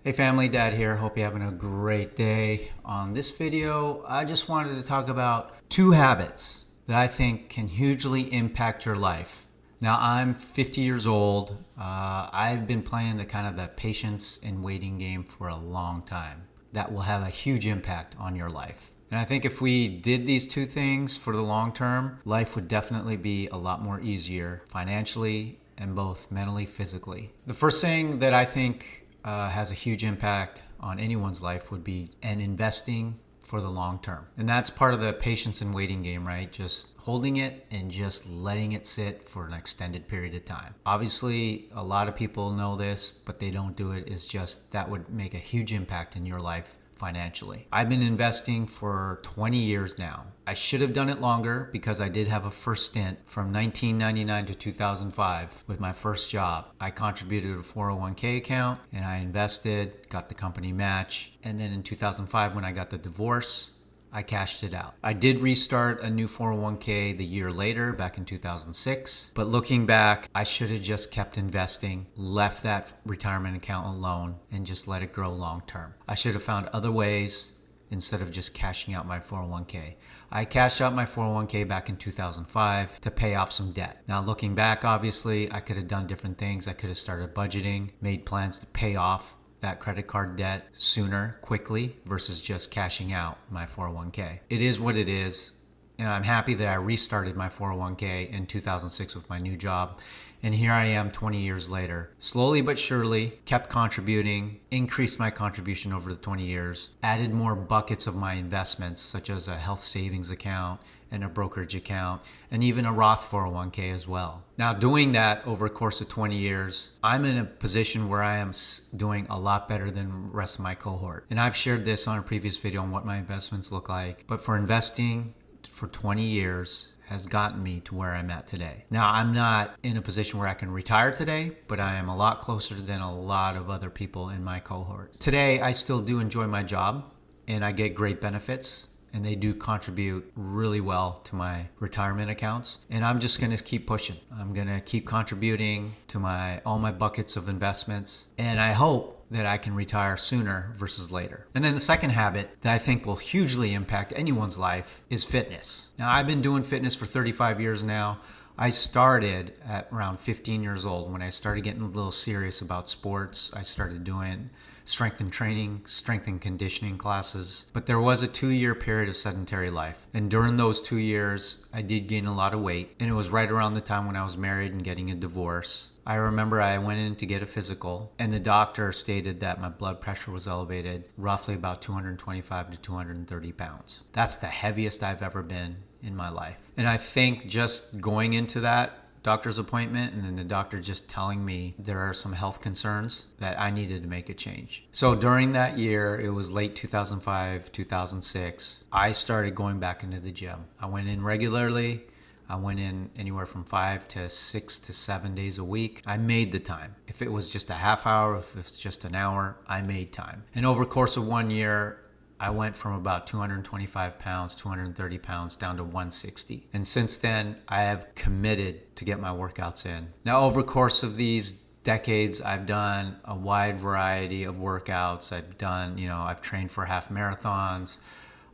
Hey family, Dad here. Hope you're having a great day. On this video, I just wanted to talk about two habits that I think can hugely impact your life. Now, I'm 50 years old. I've been playing the patience and waiting game for a long time. That will have a huge impact on your life. And I think if we did these two things for the long term, life would definitely be a lot more easier financially and both mentally, physically. The first thing that I think has a huge impact on anyone's life would be an investing for the long term. And that's part of the patience and waiting game, right? Just holding it and just letting it sit for an extended period of time. Obviously, a lot of people know this, but they don't do it. It's just that would make a huge impact in your life financially. I've been investing for 20 years now. I should have done it longer because I did have a first stint from 1999 to 2005 with my first job. I contributed to a 401k account and I invested, got the company match. And then in 2005, when I got the divorce, I cashed it out. I did restart a new 401k the year later, back in 2006. But looking back, I should have just kept investing, left that retirement account alone, and just let it grow long term. I should have found other ways instead of just cashing out my 401k. I cashed out my 401k back in 2005 to pay off some debt. Now looking back, obviously, I could have done different things. I could have started budgeting, made plans to pay off that credit card debt sooner, quickly, versus just cashing out my 401k. It is what it is, and I'm happy that I restarted my 401k in 2006 with my new job. And here I am 20 years later, slowly but surely, kept contributing, increased my contribution over the 20 years, added more buckets of my investments, such as a health savings account and a brokerage account, and even a Roth 401k as well. Now, doing that over a course of 20 years, I'm in a position where I am doing a lot better than the rest of my cohort. And I've shared this on a previous video on what my investments look like. But for investing for 20 years, has gotten me to where I'm at today. Now, I'm not in a position where I can retire today, but I am a lot closer than a lot of other people in my cohort. Today, I still do enjoy my job and I get great benefits and they do contribute really well to my retirement accounts. And I'm just gonna keep pushing. I'm gonna keep contributing to all my buckets of investments. And I hope that I can retire sooner versus later. And then the second habit that I think will hugely impact anyone's life is fitness. Now, I've been doing fitness for 35 years now. I started at around 15 years old when I started getting a little serious about sports. I started doing strength and training, strength and conditioning classes. But there was a 2-year period of sedentary life. And during those 2 years, I did gain a lot of weight. And it was right around the time when I was married and getting a divorce. I remember I went in to get a physical and the doctor stated that my blood pressure was elevated, roughly about 225 to 230 pounds. That's the heaviest I've ever been in my life. And I think just going into that doctor's appointment and then the doctor just telling me there are some health concerns that I needed to make a change. So during that year, it was late 2005, 2006, I started going back into the gym. I went in regularly. I went in anywhere from 5 to 6 to 7 days a week. I made the time. If it was just a half hour, if it's just an hour, I made time. And over the course of 1 year, I went from about 225 pounds, 230 pounds down to 160. And since then, I have committed to get my workouts in. Now, over the course of these decades, I've done a wide variety of workouts. I've trained for half marathons.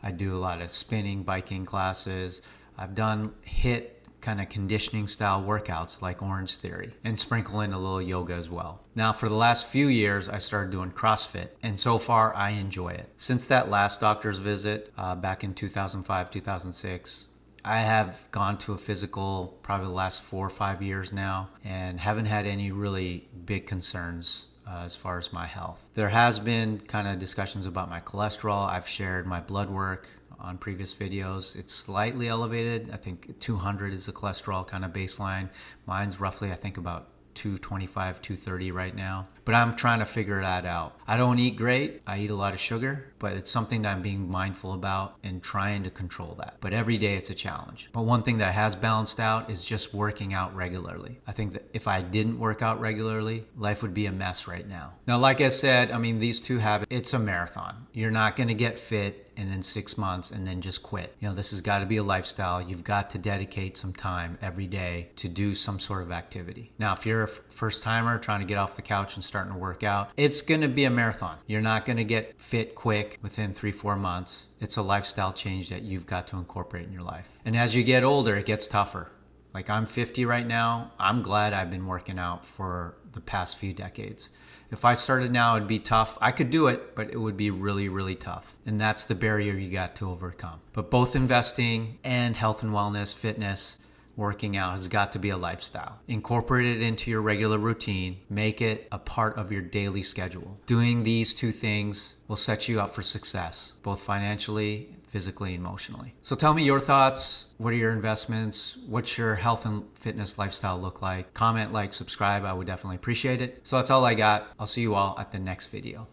I do a lot of spinning, biking classes. I've done HIIT kind of conditioning style workouts like Orange Theory and sprinkle in a little yoga as well. Now, for the last few years, I started doing CrossFit and so far I enjoy it. Since that last doctor's visit back in 2005, 2006, I have gone to a physical probably the last 4 or 5 years now and haven't had any really big concerns as far as my health. There has been kind of discussions about my cholesterol. I've shared my blood work on previous videos. It's slightly elevated. I think 200 is the cholesterol kind of baseline. Mine's roughly, I think, about 225, 230 right now. But I'm trying to figure that out. I don't eat great. I eat a lot of sugar, but it's something that I'm being mindful about and trying to control that. But every day it's a challenge. But one thing that has balanced out is just working out regularly. I think that if I didn't work out regularly, life would be a mess right now. Now, like I said, these two habits, it's a marathon. You're not going to get fit and then 6 months and then just quit. This has got to be a lifestyle. You've got to dedicate some time every day to do some sort of activity. Now, if you're a first timer trying to get off the couch and starting to work out, it's going to be a marathon. You're not going to get fit quick within 3-4 months. It's a lifestyle change that you've got to incorporate in your life. And as you get older, it gets tougher. Like, I'm 50 right now. I'm glad I've been working out for the past few decades. If I started now, it'd be tough. I could do it, but it would be really, really tough. And that's the barrier you got to overcome. But both investing and health and wellness, fitness, working out has got to be a lifestyle. Incorporate it into your regular routine. Make it a part of your daily schedule. Doing these two things will set you up for success, both financially, physically, emotionally. So tell me your thoughts. What are your investments? What's your health and fitness lifestyle look like? Comment, like, subscribe. I would definitely appreciate it. So that's all I got. I'll see you all at the next video.